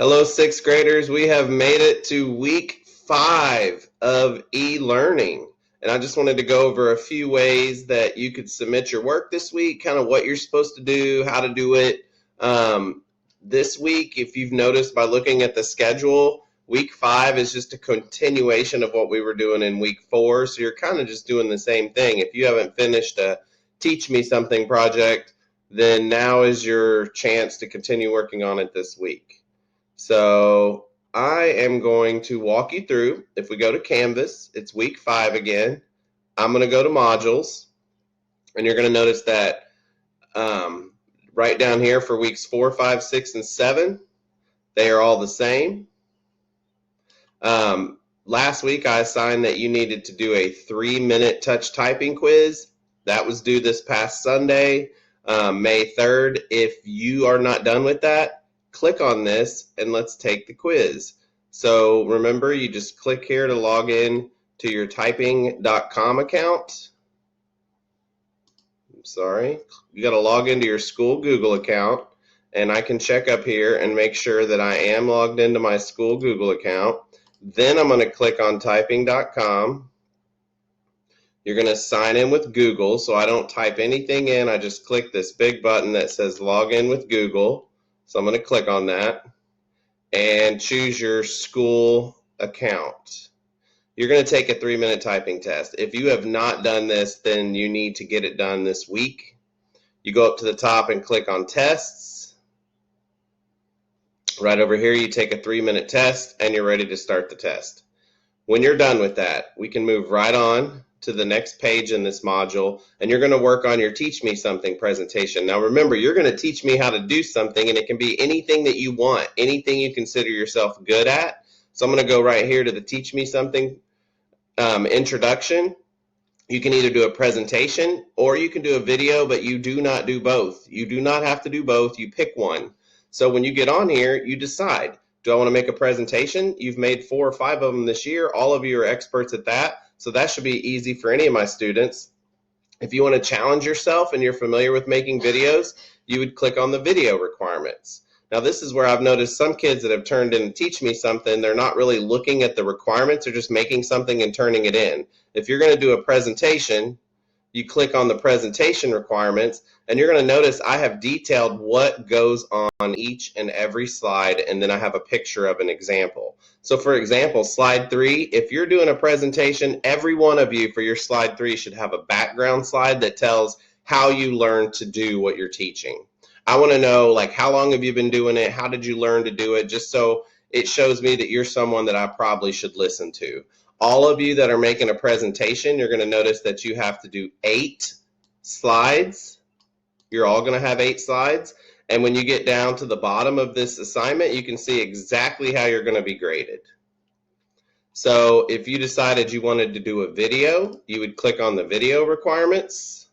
Hello, sixth graders. We have made it to week 5 of e-learning. And I just wanted to go over a few ways that you could submit your work this week, kind of what you're supposed to do, how to do it. This week, if you've noticed by looking at the schedule, week 5 is just a continuation of what we were doing in week 4. So you're kind of just doing the same thing. If you haven't finished a Teach Me Something project, then now is your chance to continue working on it this week. So I am going to walk you through. If we go to Canvas, it's week 5 again. I'm going to go to modules, and you're going to notice that right down here for weeks 4, 5, 6, and 7, they are all the same. Last week I assigned that you needed to do a 3-minute touch typing quiz. That was due this past Sunday, May 3rd. If you are not done with that, click on this and let's take the quiz. So remember, you just click here to log in to your typing.com account. I'm sorry, you got to log into your school Google account, and I can check up here and make sure that I am logged into my school Google account. Then I'm going to click on typing.com. You're going to sign in with Google, so I don't type anything in. I just click this big button that says log in with Google. So I'm going to click on that and choose your school account. You're going to take a 3-minute typing test. If you have not done this, then you need to get it done this week. You go up to the top and click on tests. Right over here, you take a 3-minute test and you're ready to start the test. When you're done with that, we can move right on to the next page in this module, and you're going to work on your Teach Me Something presentation. Now remember, you're going to teach me how to do something, and it can be anything that you want, anything you consider yourself good at. So I'm going to go right here to the Teach Me Something introduction. You can either do a presentation or you can do a video, but you do not do both. You do not have to do both. You pick one. So when you get on here, you decide, do I want to make a presentation? You've made 4 or 5 of them this year. All of you are experts at that. So that should be easy for any of my students. If you want to challenge yourself and you're familiar with making videos, you would click on the video requirements. Now this is where I've noticed some kids that have turned in Teach Me Something, they're not really looking at the requirements, they're just making something and turning it in. If you're going to do a presentation, you click on the presentation requirements, and you're going to notice I have detailed what goes on each and every slide, and then I have a picture of an example. So for example, slide 3, if you're doing a presentation, every one of you for your slide 3 should have a background slide that tells how you learn to do what you're teaching. I want to know, like, how long have you been doing it? How did you learn to do it? Just so it shows me that you're someone that I probably should listen to. All of you that are making a presentation, you're going to notice that you have to do 8 slides. You're all going to have 8 slides. And when you get down to the bottom of this assignment, you can see exactly how you're going to be graded. So if you decided you wanted to do a video, you would click on the video requirements.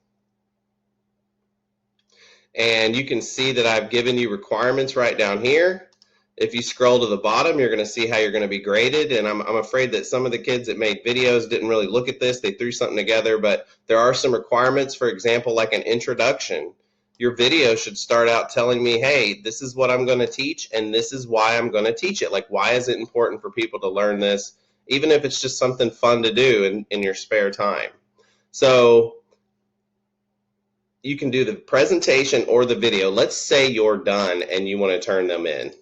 And you can see that I've given you requirements right down here. If you scroll to the bottom, you're going to see how you're going to be graded. And I'm afraid that some of the kids that made videos didn't really look at this. They threw something together, but there are some requirements. For example, like an introduction. Your video should start out telling me, hey, this is what I'm going to teach, and this is why I'm going to teach it. Like, why is it important for people to learn this, even if it's just something fun to do in your spare time? So you can do the presentation or the video. Let's say you're done and you want to turn them in.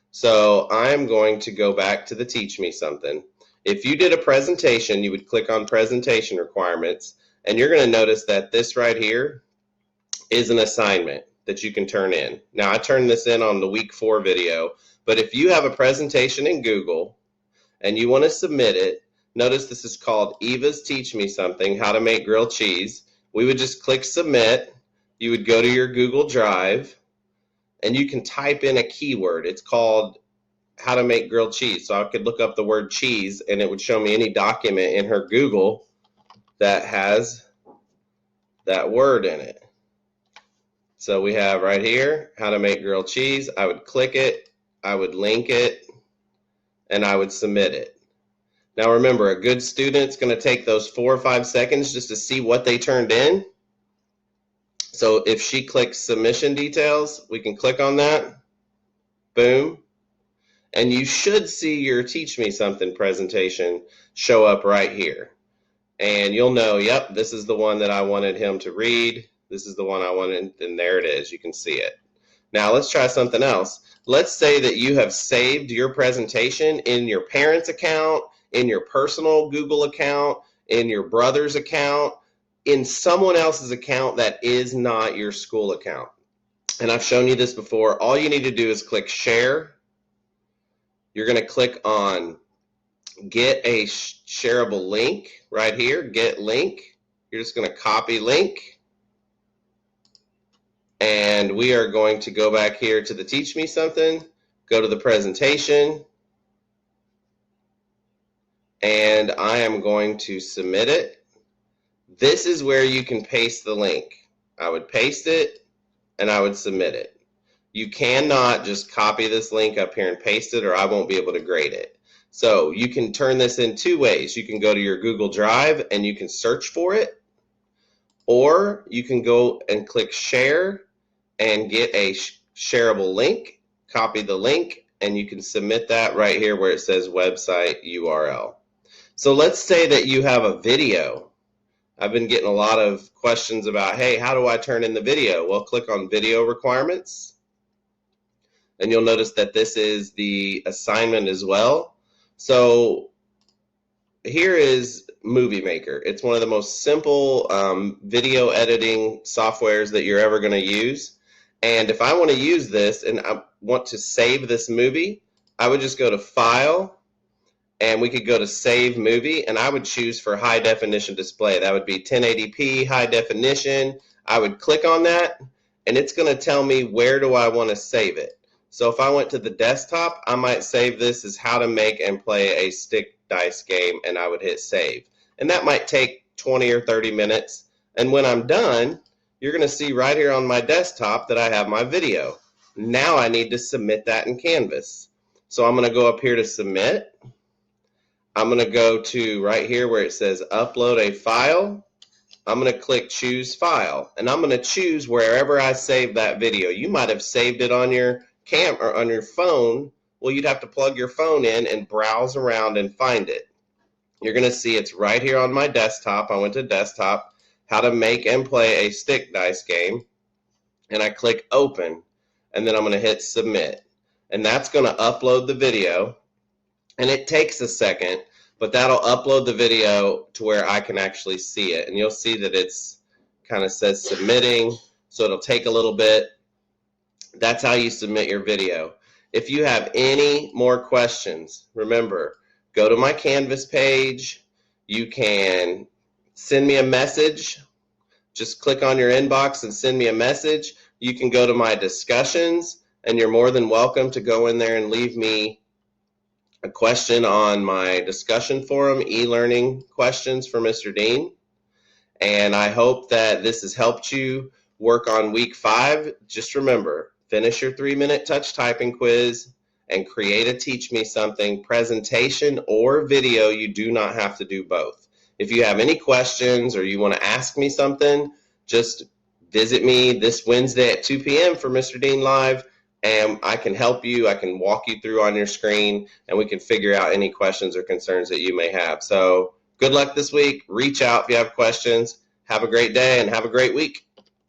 So I'm going to go back to the Teach Me Something. If you did a presentation, you would click on presentation requirements, and you're going to notice that this right here is an assignment that you can turn in. Now I turned this in on the week 4 video, but if you have a presentation in Google and you want to submit it, notice this is called Eva's Teach Me Something, How to Make Grilled Cheese. We would just click submit. You would go to your Google Drive, and you can type in a keyword. It's called how to make grilled cheese. So I could look up the word cheese, and it would show me any document in her Google that has that word in it. So we have right here, how to make grilled cheese. I would click it, I would link it, and I would submit it. Now remember, a good student's going to take those 4 or 5 seconds just to see what they turned in. So if she clicks submission details, we can click on that. Boom. And you should see your Teach Me Something presentation show up right here. And you'll know, yep, this is the one that I wanted him to read. This is the one I wanted, and there it is. You can see it. Now let's try something else. Let's say that you have saved your presentation in your parents' account, in your personal Google account, in your brother's account, in someone else's account that is not your school account. And I've shown you this before. All you need to do is click Share. You're going to click on Get a Shareable Link right here, Get Link. You're just going to copy link. And we are going to go back here to the Teach Me Something, go to the presentation, and I am going to submit it. This is where you can paste the link. I would paste it and I would submit it. You cannot just copy this link up here and paste it, or I won't be able to grade it. So you can turn this in two ways. You can go to your Google Drive and you can search for it, or you can go and click Share and get a shareable link, copy the link, and you can submit that right here where it says website URL. So let's say that you have a video. I've been getting a lot of questions about, hey, how do I turn in the video? Well, click on Video Requirements, and you'll notice that this is the assignment as well. So here is Movie Maker. It's one of the most simple video editing softwares that you're ever going to use. And if I want to use this and I want to save this movie, I would just go to File, and we could go to Save Movie, and I would choose for high definition display. That would be 1080p, high definition. I would click on that, and it's going to tell me where do I want to save it. So if I went to the desktop, I might save this as how to make and play a stick dice game, and I would hit save. And that might take 20 or 30 minutes. And when I'm done, you're going to see right here on my desktop that I have my video. Now I need to submit that in Canvas. So I'm going to go up here to Submit. I'm going to go to right here where it says Upload a File. I'm going to click Choose File, and I'm going to choose wherever I save that video. You might have saved it on your or on your phone. Well, you'd have to plug your phone in and browse around and find it. You're going to see it's right here on my desktop. I went to Desktop, how to make and play a stick dice game, and I click Open, and then I'm going to hit Submit, and that's going to upload the video. And it takes a second, but that'll upload the video to where I can actually see it. And you'll see that it's kind of says submitting, so it'll take a little bit. That's how you submit your video. If you have any more questions, remember, go to my Canvas page. You can send me a message. Just click on your inbox and send me a message. You can go to my discussions, and you're more than welcome to go in there and leave me a question on my discussion forum, e-learning questions for Mr. Dean. And I hope that this has helped you work on week 5. Just remember, finish your 3-minute touch typing quiz and create a Teach Me Something presentation or video. You do not have to do both. If you have any questions or you want to ask me something, just visit me this Wednesday at 2 p.m. for Mr. Dean Live, and I can help you. I can walk you through on your screen, and we can figure out any questions or concerns that you may have. So good luck this week. Reach out if you have questions. Have a great day and have a great week.